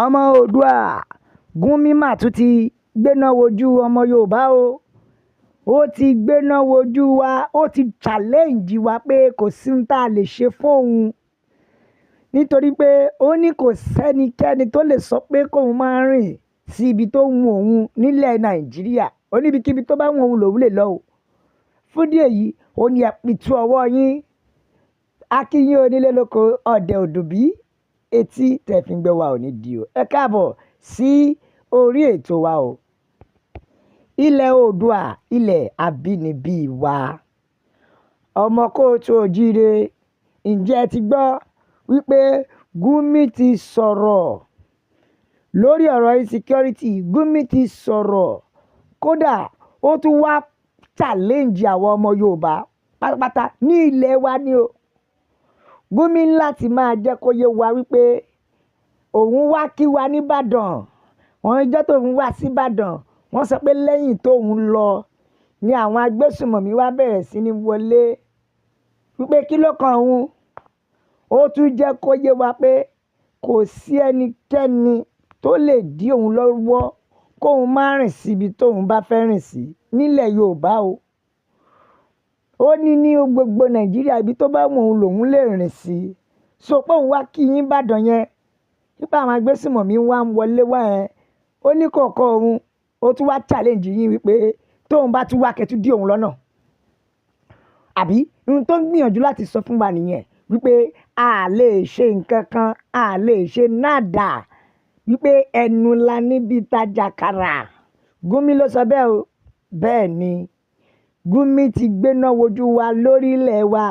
ọmọ oòdùà Gúnmi mà tún ti gbéná wojú ọmọ Yorùbá o. Ó ti gbéná wojú wa, ó ti challenge wa pé kò sí ohun tá a lè ṣe fóun nítorí pé ó ní kò sẹ́nikẹ́ni tó lè sọ pé kóun máa rìn sí ibi tó wù òun nílẹ̀ Nàìjíríà. Ó ní ibikíbi tó bá wù òun lòun lè lọ o. Fún díẹ̀ yìí ó ní ẹ̀pìtú ọwọ́ yín akínyìn onílé lóko ọ̀dẹ̀ òdùbí etí tẹ̀fíngbẹ́ wa ò ní di o. Ẹ káàbọ̀ sí orí ètò wa o. Ilẹ̀ Oòduà, ilẹ̀ àbínibí wa. Ọmọ kóòtù òjíire, ǹjẹ́ ẹ ti gbọ́ wípé Gúnmi ti sọ̀rọ̀ lórí ọ̀rọ̀ insecurity? Gúnmi ti sọ̀rọ̀, kódà ó tún wá challenge àwọn ọmọ Yorùbá pátápátá ní ilẹ̀ wa ni o. Gúnmi láti máa jẹ́ kó yé wa wípé òun wá kí wa nìbàdàn. Wọ́n ìjọ́ tóun wá síbàdàn, wọ́n sọ pé lẹ́yìn tóun lọ ni àwọn agbésùmọ̀mí wá bẹ̀rẹ̀ sí ní wọlé wípé kí ló kan òun. Ó tún jẹ́ kó yé wa pé kò sí ẹnikẹ́ni tó lè dí òun lọ́wọ́ kóun má rìn síbi tóun bá fẹ́ rìn sí nílẹ̀ Yorùbá o. Ó ní gbogbo Nàìjíríà ibi tó bá wù òun lòun lè rìn sí. So pé òun wá kí yín Ìbàdàn yẹn nípa àwọn agbésùmọ̀mí wá ń wọlé wá yẹn, ó ní kọ̀ọ̀kan òun. Ó tún wá challenge yín wípé tóun bá tún wá kẹ́tù dí òun lọ́nà. Àbí ohun tó ń gbìyànjú láti sọ fún wa nìyẹn wípé a lè ṣe nǹkan kan, a lè ṣe nada wípé ẹnu la níbi tajàkàrà. Gúnmi ló sọ bẹ́ẹ̀ o. Bẹ́ẹ̀ ni Gúnmi ti gbéná wojú wa lórílẹ̀ wa.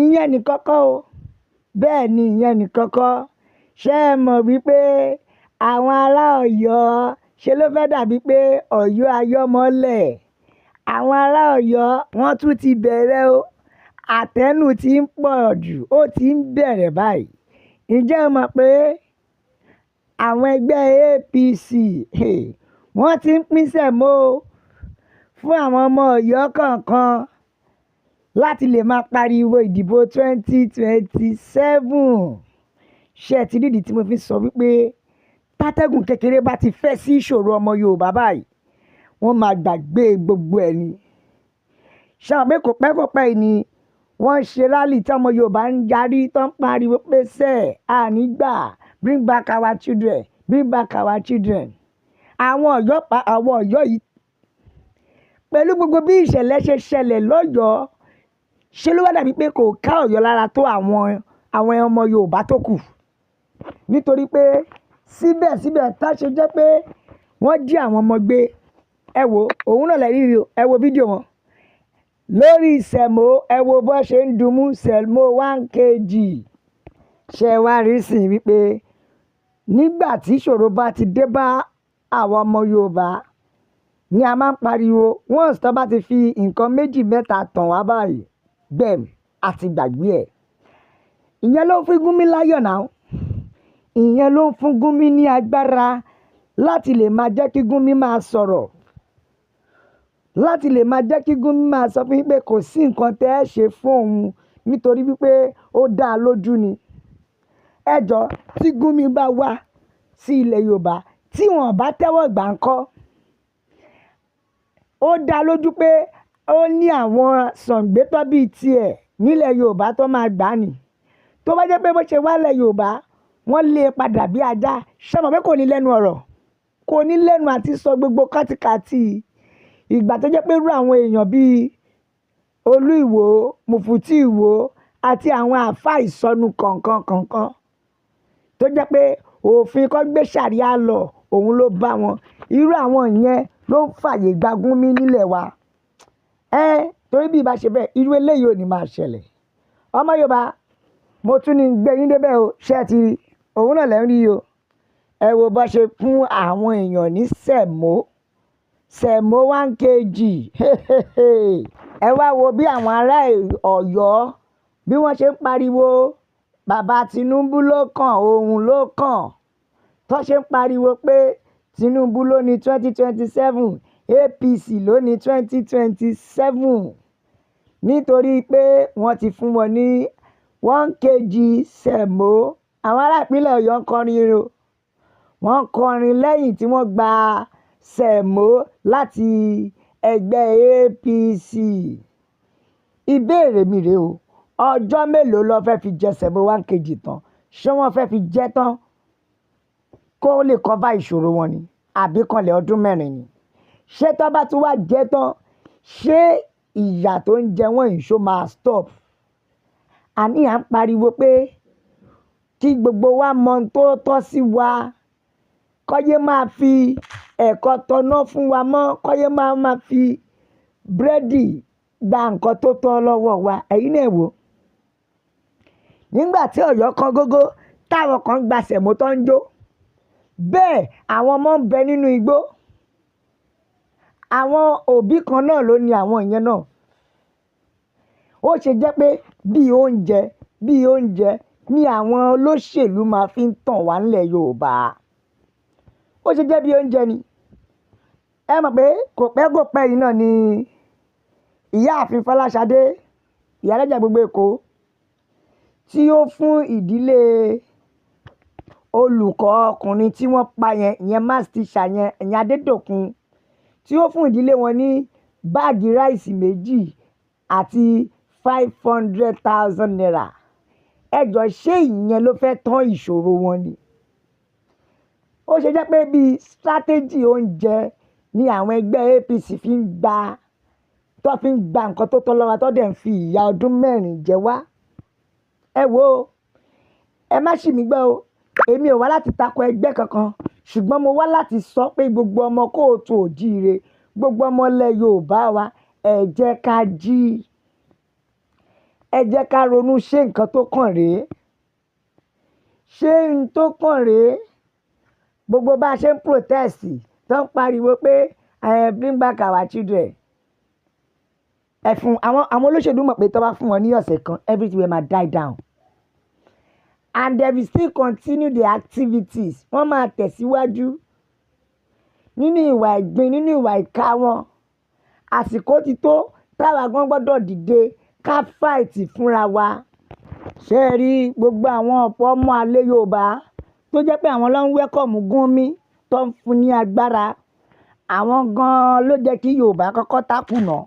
Ìyẹn ní kọ́kọ́ o. Bẹ́ẹ̀ ni ìyẹn ní kọ́kọ́. Ṣé ẹ mọ̀ wípé àwọn ará Ọ̀yọ́ ṣe ló fẹ́ dàbí pé Ọ̀yọ́ ayọ́mọ́lẹ̀? Àwọn ará Ọ̀yọ́ wọ́n tún ti bẹ̀rẹ̀ o. Àtẹ́nù ti ń pọ̀ jù, ó ti ń bẹ̀rẹ̀ báyìí. Ǹjẹ́ ẹ mọ̀ pé àwọn ẹgbẹ́ APC wọ́n ti ń pín sẹ̀mó fún àwọn ọmọ Ọ̀yọ́ kọ̀ọ̀kan láti lè máa pariwo ìdìbò 2027. Ṣé ẹ ti rídìí tí mo fi sọ wípé tátẹ́gùn kékeré bá ti fẹ́ sí ìṣòro ọmọ Yorùbá báyìí, wọ́n máa gbàgbé gbogbo ẹ̀ ni. Ṣé àwọn pé kò pẹ́ yìí ni wọ́n ṣe rálì tí ọmọ Yorùbá ń yarí tó ń pariwo pé sẹ́ẹ̀ àní gbà, bring back our children, bring back our children. Àwọn Ọ̀yọ́ yìí pẹ̀lú gbogbo bí ìṣẹ̀lẹ̀ ṣe ṣẹlẹ̀ lọ́yọ̀ọ́, ṣe ló wá dàbí pé kò ká Ọ̀yọ́ lára tó àwọn ọmọ Yorùbá tó kù. Nítorí pé síbẹ̀síbẹ̀ tá ṣe jẹ́ pé wọ́n jí àwọn ọmọ gbé. Ẹ wo òun náà lẹ́rí rí o. Ẹ wo fídíò wọn lórí sẹ̀mó. Ẹ wo bó ṣe ń dumú sẹ̀mó 1 kg. Ṣé wá rí sí wípé nígbà tí ìṣòro bá ti dé bá àwọn ọmọ Yorùbá ni a máa ń pariwo. Once tó bá ti fi nǹkan méjì mẹ́ta tàn wá báyìí, gbẹ̀m àti gbàgbé ẹ̀. Ìyẹn ló ń fún Gúnmi láyọ̀ náà. Ìyẹn ló ń fún Gúnmi ní agbára láti lè máa jẹ́ kí Gúnmi máa sọ̀rọ̀, láti lè máa jẹ́ kí Gúnmi máa sọ fún yín pé kò sí nǹkan tẹ́ ẹ ṣe fún òun nítorí wípé ó dá a lójú ni. Ẹ jọ̀ọ́ tí Gúnmi bá wá sí ilẹ̀ Yorùbá tí wọ́n bá tẹ́wọ́ gbà ń kọ́. Ó dá a lójú pé ó ní àwọn sọ̀ǹgbétọ́ bíi tiẹ̀ nílẹ̀ Yorùbá tó máa gbà ní. Tó bá jẹ́ pé bó ṣe wá lẹ̀ Yorùbá wọ́n lé e padà bí ajá. Ṣé mọ̀ pé kò ní lẹ́nu ọ̀rọ̀? Kò ní lẹ́nu àti sọ gbogbo kátikàti. Ìgbà tó jẹ́ pé irú àwọn èèyàn bíi Olú Ìwò, Mùfútì Ìwò àti àwọn àáfàá ìsọnù kọ̀ọ̀kan tó jẹ́ pé òfin kọ́ gbé ṣàríà lọ òun ló bá wọn. Irú àwọn yẹn ló ń fàyè gba Gúnmi nílẹ̀ wa. Torí bí ìbá ṣe bẹ́ẹ̀ irú eléyìí ò ní máa ṣẹlẹ̀. Ọmọ Yorùbá mo tún ní gbé yín débẹ̀ o. Ṣé ẹ ti rí òun náà lẹ́ ń rí o. Ẹ wo bó ṣe fún àwọn èèyàn ní sẹ̀mó 1 kg. Ẹ wá wo bí àwọn ará Ọ̀yọ́ bí wọ́n ṣe ń pariwo bàbá Tinubu ló kàn, òun ló kàn. Tó ṣe ń pariwo pé Tinubu ló ní 2027, APC ló ní 2027 nítorí pé wọ́n ti fún wọn ní 1 kg sẹ̀mó. Àwọn ará ìpínlẹ̀ Ọ̀yọ́ ń kọrin o. wọ́n kọrin lẹ́yìn tí wọ́n gba sẹ̀mó láti ẹgbẹ́ APC. Ìbéèrè mi rèé o, ọjọ́ mélòó ló fẹ́ fi jẹ sẹ̀mó 1 kg tán? Ṣé wọ́n fẹ́ fi jẹ tán kó lè cover ìṣòro wọn ni àbí kanlẹ̀ ọdún 4 ni? Ṣé tó bá tún wá jẹ tán, ṣé ìyà tó ń jẹ wọ́n yìí ṣó máa stop? Àní à ń pariwo pé kí gbogbo wa mọ ohun tó tọ́ sí wa, kọ́yé máa fi ẹ̀kọ́ tọ́ná fún wa mọ́, kọ́yé máa fi búrẹ́dì gba nǹkan tó tọ́ lọ́wọ́ wa. Ẹ̀yin náà wò ó, nígbà tí Ọ̀yọ́ kan gógó táwọn kan gba sẹ̀mó tó ń jó, bẹ́ẹ̀ àwọn ọmọ ń bẹ nínú igbó, àwọn òbí kan náà ló ní àwọn ìyẹn náà. Ó ṣe jẹ́ pé bí oúnjẹ ni àwọn olóṣèlú máa fi ń tàn wá nílẹ̀ Yorùbá. Ó ṣe jẹ́ bí oúnjẹ ni. Ẹ mọ̀ pé kò pẹ́ yìí náà ni Ìyáàfin Fọláṣadé, Ìyálọ́jà gbogbo Èkó, tí ó fún ìdílé olùkọ́ ọkùnrin tí wọ́n pa yẹn, ìyẹn maths teacher yẹn, ìyẹn Adédòkun, tí ó fún ìdílé wọn ní báàgì ráìsì 2 àti 500,000 naira. Ẹ jọ̀ọ́, ṣé ìyẹn ló fẹ́ tán ìṣòro wọn ni? Ó ṣe jẹ́ pé bí strategy oúnjẹ ni àwọn ẹgbẹ́ APC fi ń gba nǹkan tó tọ́ lọ́wọ́, tó dẹ̀ ń fi ìyà ọdún 4 jẹ wá. Ẹ wo, ẹ má ṣì mí gbọ́ o, èmi ò wá láti tako ẹgbẹ́ kankan, ṣùgbọ́n mo wá láti sọ pé gbogbo ọmọ kóòtù òjíire, gbogbo ọmọ ilẹ̀ Yorùbá wa, ẹ jẹ́ ká jí, ẹ jẹ́ ká ronú. Ṣé nǹkan tó kàn rèé? Ṣé n tó kàn rèé? Gbogbo bá a ṣe ń protest tó ń pariwo pé bring back our children. Àwọn olóṣèlú mọ̀ pé tó bá fún wọn ní ọ̀sẹ̀ kan, everything will die down and they will still continue the activities. Wọ́n máa tẹ̀síwájú nínú ìwà ìgbín, nínú ìwà ìkà wọn. Àsìkò ti tó táwa gan gbọ́dọ̀ dìde ká fight fúnra wa. Ṣé ẹ rí gbogbo àwọn ọ̀pọ̀ ọmọ alẹ́ Yorùbá tó jẹ́ pé àwọn ló ń welcome Gúnmi tó ń fún ní agbára, àwọn gan ló jẹ́ kí Yorùbá kọ́kọ́ tákùnà.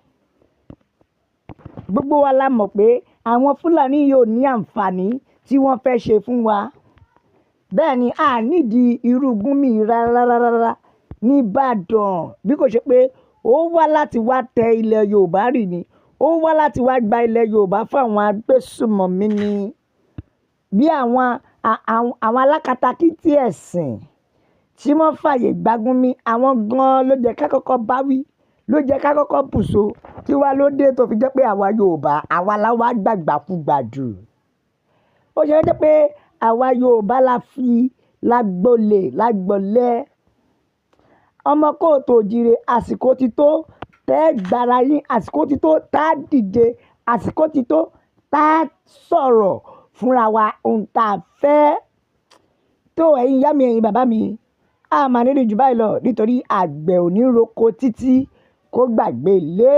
Gbogbo wa la mọ̀ pé àwọn Fúlàní yóò ní àǹfààní tí wọ́n fẹ́ ṣe fún wa. Bẹ́ẹ̀ ni a nídìí irú Gúnmi rárá ní Ìbàdàn, bí kò ṣe pé ó wá láti wá tẹ ilẹ̀ Yorùbá rì ni, ó wá láti wá gba ilẹ̀ Yorùbá fún àwọn agbésùmọ̀mí ni. Bí àwọn alákatakítí ẹ̀sìn tí wọ́n fàyè gba Gúnmi, àwọn gan ló jẹ́ ká kọ́kọ́ bá wí, ló jẹ́ ká kọ́kọ́ bùṣọ. Kí wá ló dé tó fi jẹ́ pé àwa Yorùbá, àwa la wá gbàgbàkúgbà jù? Ó ṣe jẹ́ pé àwa Yorùbá lágbọ̀lẹ̀. Ọmọ kóòtù òjíire, àsìkò ti tó tẹ́ gbára yín, àsìkò ti tó tá dìde, àsìkò ti tó tá sọ̀rọ̀ fúnra wa ohun tá a fẹ́. Tó ẹ̀yin ìyá mi, ẹ̀yin bàbá mi, a máa nílò jù báyìí lọ, nítorí àgbẹ̀ ò ní roko títí kó gbàgbé ilé.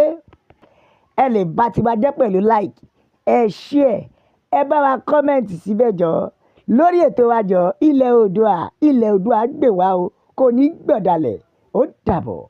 Ẹ lè bá tiwa jẹ́ pẹ̀lú like, ẹ share, ẹ bá wa comment síbẹ̀ jọ lórí ètò wa jọ. Ilẹ̀ Oòduà gbè wá o, kò ní gbọ̀dálẹ̀. Ó dàbọ̀.